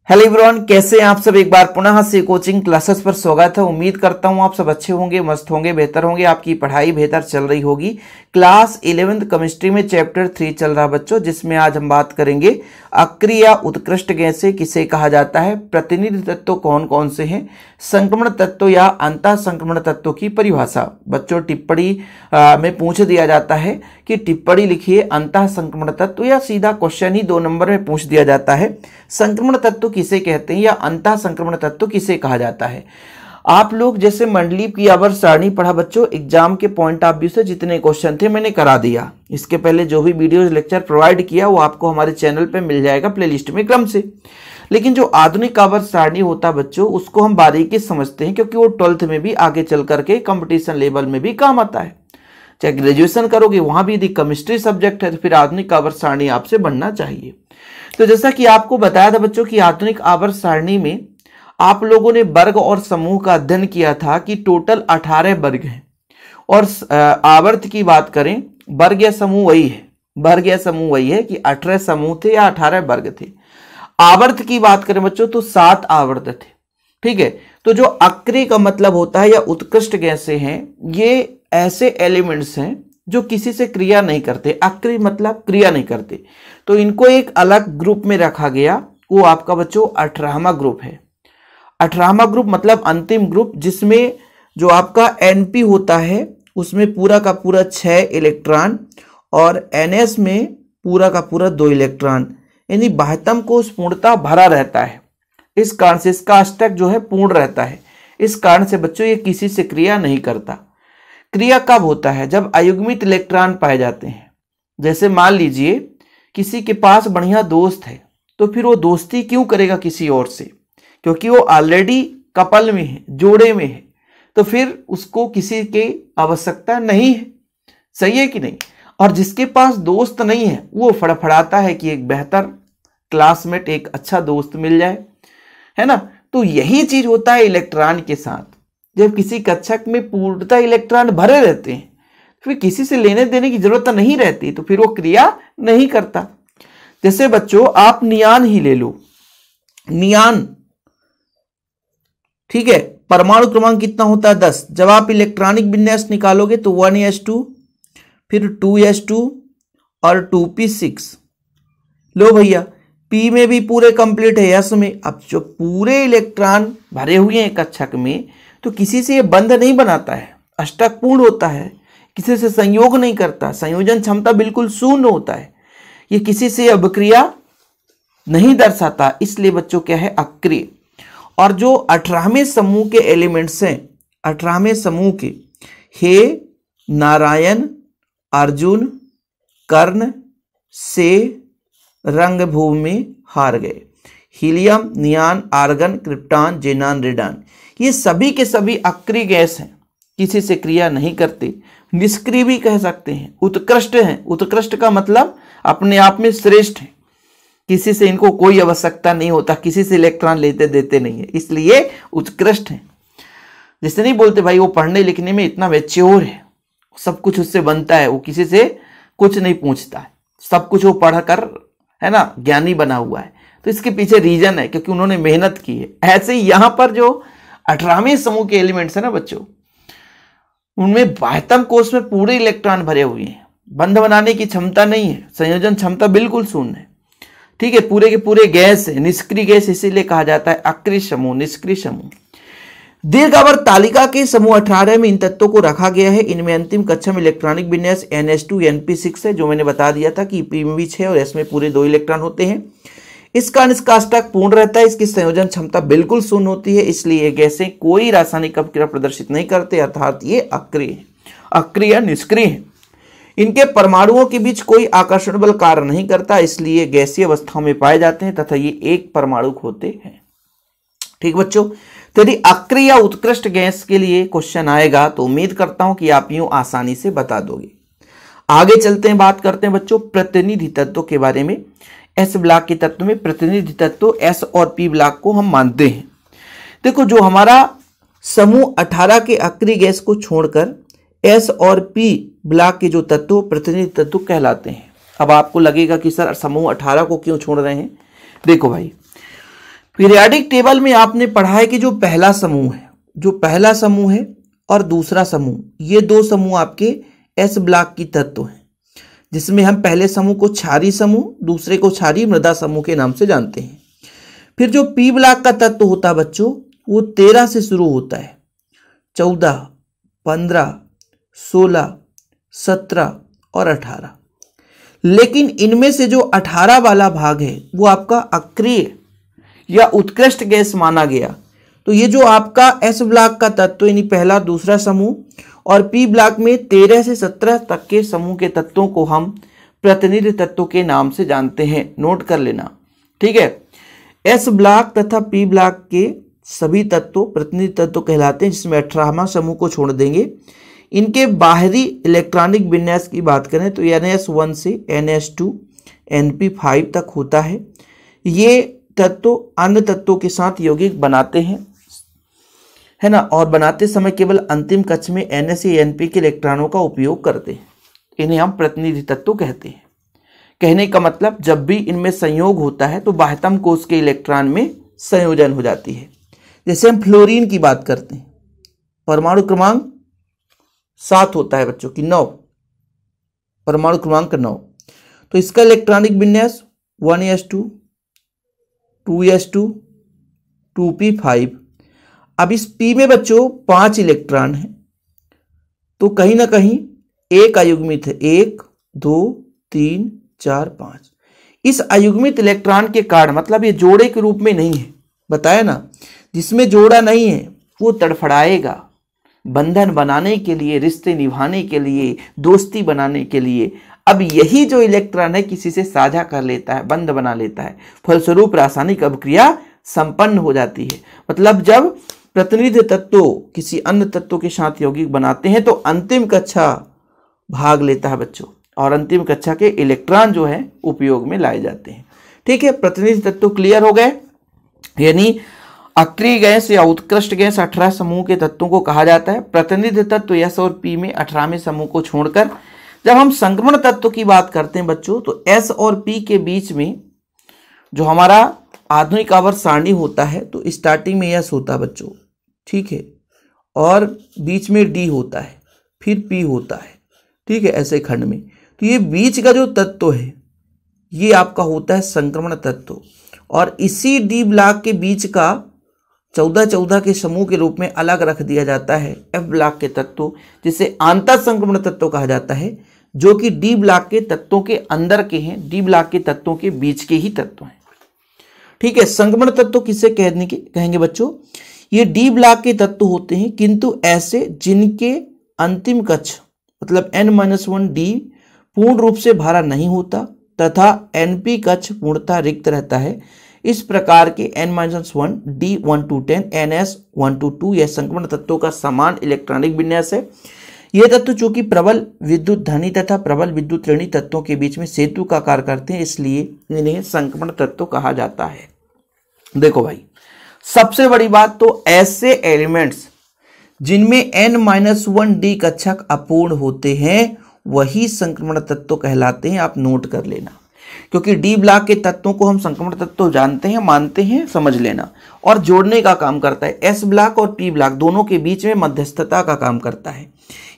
Hello everyone, कैसे हैं आप सब। एक बार पुनः से कोचिंग क्लासेस पर स्वागत है। उम्मीद करता हूं आप सब अच्छे होंगे, मस्त होंगे, बेहतर होंगे, आपकी पढ़ाई बेहतर चल रही होगी। क्लास 11th केमिस्ट्री में चैप्टर 3 चल रहा बच्चों, जिसमें आज हम बात करेंगे अक्रिय या उत्कृष्ट गैसें किसे कहा जाता है, प्रतिनिधि तत्व कौन कौन से हैं, संक्रमण तत्व या अंतः संक्रमण तत्व की परिभाषा। बच्चों टिप्पणी में पूछ दिया जाता है कि टिप्पणी लिखिए अंतः संक्रमण तत्व, या सीधा क्वेश्चन ही 2 नंबर में पूछ दिया जाता है संक्रमण तत्व किसे कहते हैं या अंतः संक्रमण तत्व किसे कहा जाता है। आप लोग जैसे मंडलीप की आवर्त सारणी पढ़ा बच्चों, एग्जाम के पॉइंट ऑफ व्यू से जितने क्वेश्चन थे मैंने करा दिया। इसके पहले जो भी वीडियोस लेक्चर प्रोवाइड किया वो आपको हमारे चैनल पे मिल जाएगा प्लेलिस्ट में क्रम से। लेकिन जो आधुनिक आवर्त सारणी होता बच्चों, उसको हम बारीकी समझते हैं, क्योंकि वो 12th में भी आगे चल करके कंपटीशन लेवल में भी काम आता है। चाहे ग्रेजुएशन करोगे वहां भी यदि केमिस्ट्री सब्जेक्ट है तो फिर आधुनिक आवर्त सारणी आपसे बनना चाहिए। तो जैसा कि आपको बताया था बच्चों कि आधुनिक आवर्त सारणी में आप लोगों ने वर्ग और समूह का अध्ययन किया था कि टोटल 18 वर्ग हैं, और आवर्त की बात करें वर्ग या समूह वही है, वर्ग या समूह वही है कि 18 समूह थे या 18 वर्ग थे। आवर्त की बात करें बच्चों तो 7 आवर्त थे। ठीक है, तो जो अक्रिय का मतलब होता है या उत्कृष्ट गैसें हैं, ये ऐसे एलिमेंट्स हैं जो किसी से क्रिया नहीं करते। अक्रिय मतलब क्रिया नहीं करते, तो इनको एक अलग ग्रुप में रखा गया। वो आपका बच्चों 18वां ग्रुप है। 18वां ग्रुप मतलब अंतिम ग्रुप, जिसमें जो आपका Np होता है उसमें पूरा का पूरा 6 इलेक्ट्रॉन और Ns में पूरा का पूरा 2 इलेक्ट्रॉन, यानी बाह्यतम कोश पूर्णतः भरा रहता है। इस कारण से इसका अष्टक जो है पूर्ण रहता है। इस कारण से बच्चों ये किसी से क्रिया नहीं करता। क्रिया कब होता है? जब अयुग्मित इलेक्ट्रॉन पाए जाते हैं। जैसे मान लीजिए किसी के पास बढ़िया दोस्त है, तो फिर वो दोस्ती क्यों करेगा किसी और से? क्योंकि वो ऑलरेडी कपल में है, जोड़े में है, तो फिर उसको किसी की आवश्यकता नहीं है। सही है कि नहीं? और जिसके पास दोस्त नहीं है वो फड़फड़ाता है कि एक बेहतर क्लासमेट, एक अच्छा दोस्त मिल जाए, है ना। तो यही चीज होता है इलेक्ट्रॉन के साथ। जब किसी कक्षक में पूर्णतः इलेक्ट्रॉन भरे रहते हैं, फिर किसी से लेने देने की जरूरत नहीं रहती, तो फिर वो क्रिया नहीं करता। जैसे बच्चों आप नियान ही ले लो, नियान, ठीक है, परमाणु क्रमांक कितना होता है? 10। जब आप इलेक्ट्रॉनिक विन्यास निकालोगे तो 1s2, फिर 2s2 और 2p6। लो भैया, p में भी पूरे कंप्लीट है, s में। अब जो पूरे इलेक्ट्रॉन भरे हुए हैं कक्षक में, तो किसी से ये बंध नहीं बनाता है, अष्टक पूर्ण होता है, किसी से संयोग नहीं करता, संयोजन क्षमता बिल्कुल शून्य होता है, ये किसी से अभिक्रिया नहीं दर्शाता, इसलिए बच्चों क्या है? अक्रिय। और जो 18वें समूह के एलिमेंट्स हैं, 18वें समूह के, हे, नारायण, अर्जुन, कर्ण, से, रंगभूमि, हार गए, हीलियम, नियान, आर्गन, क्रिप्टॉन, जेनान, रेडान, ये सभी के सभी अक्रिय गैस हैं, किसी से क्रिया नहीं करते, निष्क्रिय भी कह सकते हैं, उत्कृष्ट हैं। उत्कृष्ट का मतलब अपने आप में श्रेष्ठ है, किसी से इनको कोई आवश्यकता नहीं होता, किसी से इलेक्ट्रॉन लेते देते नहीं है, इसलिए उत्कृष्ट है। जिससे नहीं बोलते भाई वो पढ़ने लिखने में इतना मैच्योर है, सब कुछ उससे बनता है, वो किसी से कुछ नहीं पूछता है, सब कुछ वो पढ़कर, है ना, ज्ञानी बना हुआ है। तो इसके पीछे रीजन है, क्योंकि उन्होंने मेहनत की है। ऐसे ही यहां पर जो 18वें समूह के एलिमेंट्स है ना बच्चों, उनमें बाह्यतम कोश में पूरे इलेक्ट्रॉन भरे हुए हैं, बंध बनाने की क्षमता नहीं है, संयोजन क्षमता बिल्कुल शून्य है। ठीक है, पूरे के पूरे गैस है, निष्क्रिय गैस, इसीलिए कहा जाता है अक्रिय समूह, निष्क्रिय समूह। दीर्घावर्त तालिका के समूह 18 में इन तत्वों को रखा गया है। इनमें अंतिम कक्षा में इलेक्ट्रॉनिक विन्यास NS2 NP6 है, जो मैंने बता दिया था कि P में भी 6 और S में पूरे 2 इलेक्ट्रॉन होते हैं। इस कारण इसका अष्टक पूर्ण रहता है, इसकी संयोजन क्षमता बिल्कुल शून्य होती है, इसलिए ये गैसें कोई रासायनिक अभिक्रिया प्रदर्शित नहीं करते, अर्थात ये अक्रिय है, अक्रिय निष्क्रिय है। इनके परमाणुओं के बीच कोई आकर्षण बल कार्य नहीं करता, इसलिए गैसीय अवस्थाओं में पाए जाते हैं तथा ये एक परमाणु होते हैं। ठीक बच्चों, तो यदि अक्रिय या उत्कृष्ट गैस के लिए क्वेश्चन आएगा तो उम्मीद करता हूं कि आप यूं आसानी से बता दोगे। आगे चलते हैं, बात करते हैं बच्चों प्रतिनिधि तत्व के बारे में। S ब्लॉक के तत्व में प्रतिनिधि तत्व S और P ब्लॉक को हम मानते हैं। देखो, जो हमारा समूह 18 के अक्रिय गैस को छोड़कर S और P ब्लॉक के जो तत्व प्रतिनिधि तत्व कहलाते हैं। अब आपको लगेगा कि सर समूह 18 को क्यों छोड़ रहे हैं? देखो भाई, पीरियोडिक टेबल में आपने पढ़ा है कि जो पहला समूह है और दूसरा समूह, ये दो समूह आपके एस ब्लॉक की तत्व हैं, जिसमें हम पहले समूह को क्षारीय समूह, दूसरे को क्षारीय मृदा समूह के नाम से जानते हैं। फिर जो पी ब्लॉक का तत्व होता है बच्चों, वो 13 से शुरू होता है, 14, 15, 16, 17 और 18। लेकिन इनमें से जो 18 वाला भाग है वो आपका अक्रिय या उत्कृष्ट गैस माना गया। तो ये जो आपका एस ब्लॉक का तत्व यानी पहला दूसरा समूह और पी ब्लॉक में 13 से 17 तक के समूह के तत्वों को हम प्रतिनिधि तत्वों के नाम से जानते हैं। नोट कर लेना, ठीक है। एस ब्लॉक तथा पी ब्लॉक के सभी तत्व प्रतिनिधि तत्व कहलाते हैं, जिसमें 18वां समूह को छोड़ देंगे। इनके बाहरी इलेक्ट्रॉनिक विन्यास की बात करें तो NS1 से NS2 NP5 तक होता है। ये तत्व अन्य तत्वों के साथ यौगिक बनाते हैं, है ना, और बनाते समय केवल अंतिम कक्ष में NS या NP के इलेक्ट्रॉनों का उपयोग करते हैं। इन्हें हम प्रतिनिधि तत्व कहते हैं। कहने का मतलब जब भी इनमें संयोग होता है तो बाह्यतम कोश के इलेक्ट्रॉन में संयोजन हो जाती है। जैसे हम फ्लोरीन की बात करते हैं, परमाणु क्रमांक 7 होता है बच्चों की 9, परमाणु क्रमांक 9, तो इसका इलेक्ट्रॉनिक विन्यास 1s2 2s2 2p5। अब इस P में बच्चों 5 इलेक्ट्रॉन हैं, तो कहीं ना कहीं एक अयुग्मित है, 1 2 3 4 5। इस अयुग्मित इलेक्ट्रॉन के कारण, मतलब ये जोड़े के रूप में नहीं है, बताया ना, जिसमें जोड़ा नहीं है वो तड़फड़ाएगा बंधन बनाने के लिए, रिश्ते निभाने के लिए, दोस्ती बनाने के लिए। अब यही जो इलेक्ट्रॉन है किसी से साझा कर लेता है, बंध बना लेता है, फलस्वरूप रासायनिक अभिक्रिया संपन्न हो जाती है। मतलब जब प्रतिनिधि तत्व किसी अन्य तत्व के साथ यौगिक बनाते हैं तो अंतिम कक्षा भाग लेता है बच्चों, और अंतिम कक्षा के इलेक्ट्रॉन जो है उपयोग में लाए जाते हैं। ठीक है, प्रतिनिधि तत्व क्लियर हो गए। यानी अक्रिय गैस या उत्कृष्ट गैस 18 समूह के तत्वों को कहा जाता है। प्रतिनिधि तत्व एस और पी में 18वें समूह को छोड़कर जब हम संक्रमण तत्व की बात करते हैं बच्चों, तो एस और पी के बीच में जो हमारा आधुनिक आवर्त सारणी होता है, तो स्टार्टिंग में एस होता है बच्चों, ठीक है, और बीच में डी होता है, फिर पी होता है, ठीक है, ऐसे खंड में। तो ये बीच का जो तत्व है ये आपका होता है संक्रमण तत्व, और इसी डी ब्लॉक के बीच का 14-14 के समूह के रूप में अलग रख दिया जाता है एफ ब्लॉक के तत्व, जिसे आंतर संक्रमण तत्व कहा जाता है, जो कि डी ब्लॉक के तत्वों के अंदर के हैं, डी ब्लॉक के तत्वों के बीच के ही तत्व हैं। ठीक है, संक्रमण तत्व किसे कहेंगे बच्चों? ये डी ब्लॉक के तत्व होते हैं, किंतु ऐसे जिनके अंतिम कक्ष मतलब N-1 डी पूर्ण रूप से भरा नहीं होता तथा NP कक्ष पूर्णतः रिक्त रहता है। इस प्रकार के N-1 D1 to 10 NS1 to 2 यह संक्रमण तत्वों का समान इलेक्ट्रॉनिक विन्यास है। ये तत्व चूंकि प्रबल विद्युत धनी तथा प्रबल विद्युत ऋणी तत्वों के बीच में सेतु का कार्य करते हैं, इसलिए इन्हें संक्रमण तत्व कहा जाता है। देखो भाई, सबसे बड़ी बात तो ऐसे एलिमेंट्स जिनमें N-1 D कक्षक अपूर्ण होते हैं वही संक्रमण तत्व कहलाते हैं। आप नोट कर लेना, क्योंकि डी ब्लॉक के तत्वों को हम संक्रमण तत्व जानते हैं, मानते हैं, समझ लेना, और जोड़ने का काम करता है। एस ब्लॉक और पी ब्लॉक दोनों के बीच में मध्यस्थता का काम करता है।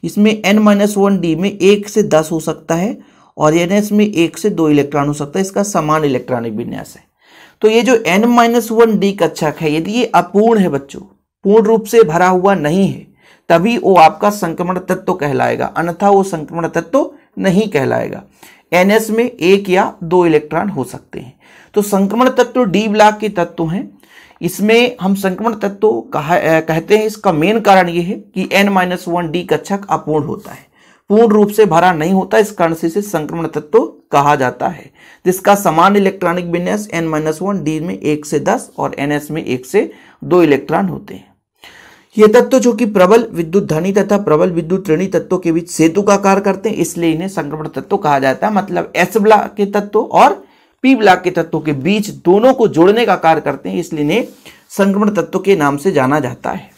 इसमें N-1 डी में 1 से 10 हो सकता है और NS में 1 से 2 इलेक्ट्रॉन हो सकता है। इसका समान इलेक्ट्रॉनिक विन्यास है। तो ये जो N-1 डी कक्षक है, यदि ये अपूर्ण है बच्चों, पूर्ण रूप से भरा हुआ नहीं है, तभी वो आपका संक्रमण तत्व कहलाएगा, अन्यथा वो संक्रमण तत्व नहीं कहलाएगा। NS में 1 या 2 इलेक्ट्रॉन हो सकते हैं। तो संक्रमण तत्व डी ब्लॉक के तत्व हैं। इसमें हम संक्रमण तत्व कहते हैं। इसका मेन कारण ये है कि N-1 डी कक्षक अपूर्ण होता है, पूर्ण रूप से भरा नहीं होता, इस कारण से इसे संक्रमण तत्व कहा जाता है, जिसका समान इलेक्ट्रॉनिक विन्यास N-1 डी में 1 से 10 और NS में 1 से 2 इलेक्ट्रॉन होते हैं। ये तत्व जो कि प्रबल विद्युत धनी तथा प्रबल विद्युत ऋणी तत्वों के बीच सेतु का कार्य करते हैं, इसलिए इन्हें संक्रमण तत्व कहा जाता है। मतलब एस ब्लॉक के तत्व और पी ब्लॉक के तत्वों के बीच दोनों को जोड़ने का कार्य करते हैं, इसलिए इन्हें संक्रमण तत्व के नाम से जाना जाता है।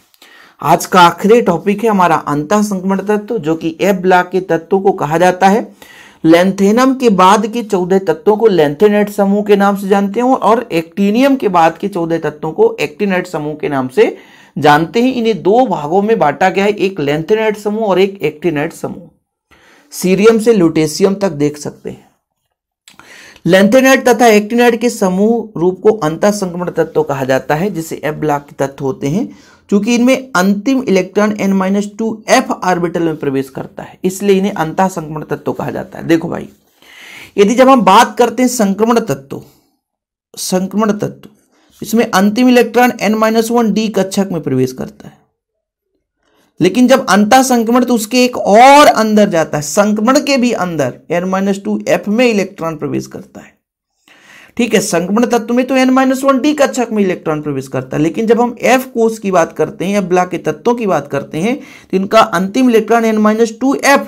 आज का आखिरी टॉपिक है हमारा अंतः संक्रमण तत्व, जो कि एफ ब्लॉक के तत्वों को कहा जाता है। लैंथेनम के बाद के 14 तत्वों को लैंथेनेट समूह के नाम से जानते हैं और एक्टिनियम के बाद के 14 तत्वों को एक्टिनेट समूह के नाम से जानते हैं। इन्हें दो भागों में बांटा गया है, एक लैंथेनेट समूह और एक एक्टिनेट समूह। सीरियम से ल्यूटेशियम तक देख सकते हैं। लैंथेनेट तथा एक्टिनेट के समूह रूप को अंतः संक्रमण तत्व कहा जाता है, जिसे एफ ब्लॉक के तत्व होते हैं, क्योंकि इनमें अंतिम इलेक्ट्रॉन n-2 ऑर्बिटल में प्रवेश करता है, इसलिए इन्हें अंतः संक्रमण तत्व कहा जाता है। देखो भाई, यदि जब हम बात करते हैं संक्रमण तत्व, इसमें अंतिम इलेक्ट्रॉन n-1d कक्षक में प्रवेश करता है, लेकिन जब अंतः संक्रमण तो उसके एक और अंदर जाता है, संक्रमण के भी अंदर n-2f में इलेक्ट्रॉन प्रवेश करता है। ठीक है, संक्रमण तत्व में तो n-1d कक्षक में इलेक्ट्रॉन प्रवेश करता है, लेकिन जब हम f कोष की बात करते हैं, f ब्लॉक के तत्वों की बात करते हैं, तो इनका अंतिम इलेक्ट्रॉन n-2f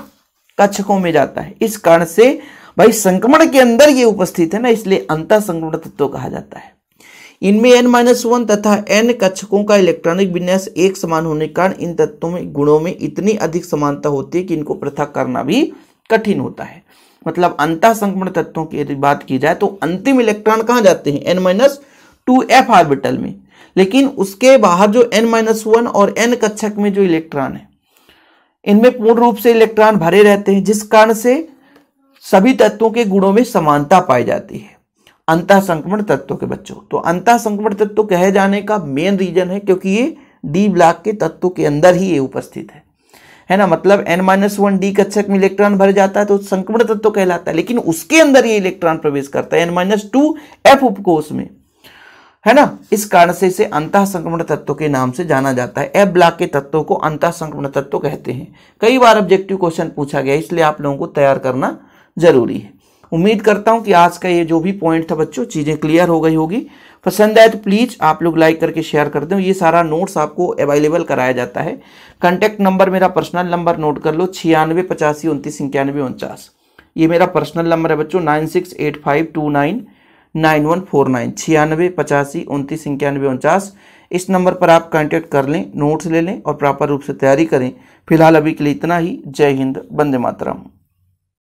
कक्षकों में जाता है। इस कारण से भाई संक्रमण के अंदर ये उपस्थित है ना, इसलिए अंतः संक्रमण तत्व कहा जाता है। इनमें n-1 तथा n कक्षकों का इलेक्ट्रॉनिक विन्यास एक समान होने के कारण इन तत्वों में गुणों में इतनी अधिक समानता होती है कि इनको पृथक करना भी कठिन होता है। मतलब अंतः संक्रमण तत्वों की यदि बात की जाए तो अंतिम इलेक्ट्रॉन कहां जाते हैं, n-2f ऑर्बिटल में, लेकिन उसके बाहर जो n-1 और n कक्षक में जो इलेक्ट्रॉन है, इनमें पूर्ण रूप से इलेक्ट्रॉन भरे रहते हैं, जिस कारण से सभी तत्वों के गुणों में समानता पाई जाती है अंतः संक्रमण तत्वों के बच्चों। तो अंतः संक्रमण तत्व कहे जाने का मेन रीजन है क्योंकि ये डी ब्लॉक के तत्वों के अंदर ही ये उपस्थित है ना। मतलब n-1d कक्षक में इलेक्ट्रॉन भर जाता है तो संक्रमण तत्व कहलाता है, लेकिन उसके अंदर ये इलेक्ट्रॉन प्रवेश करता है n-2f उपकोष में, है ना। इस कारण से इसे अंतः संक्रमण तत्व के नाम से जाना जाता है। एफ ब्लॉक के तत्वों को अंतः संक्रमण तत्व कहते हैं। कई बार ऑब्जेक्टिव क्वेश्चन पूछा गया, इसलिए आप लोगों को तैयार करना जरूरी है। उम्मीद करता हूं कि आज का ये जो भी पॉइंट था बच्चों, चीजें क्लियर हो गई होगी। पसंद आए तो प्लीज आप लोग लाइक करके शेयर कर दें। ये सारा नोट्स आपको अवेलेबल कराया जाता है। कांटेक्ट नंबर मेरा पर्सनल नंबर नोट कर लो, 96 85 29 91 49। ये मेरा पर्सनल नंबर है बच्चों, 9685299149, 96 85 29 91 49। इस नंबर पर आप कांटेक्ट कर लें, नोट्स ले लें और प्रॉपर रूप से तैयारी करें। फिलहाल अभी के लिए इतना ही। जय हिंद, वंदे मातरम।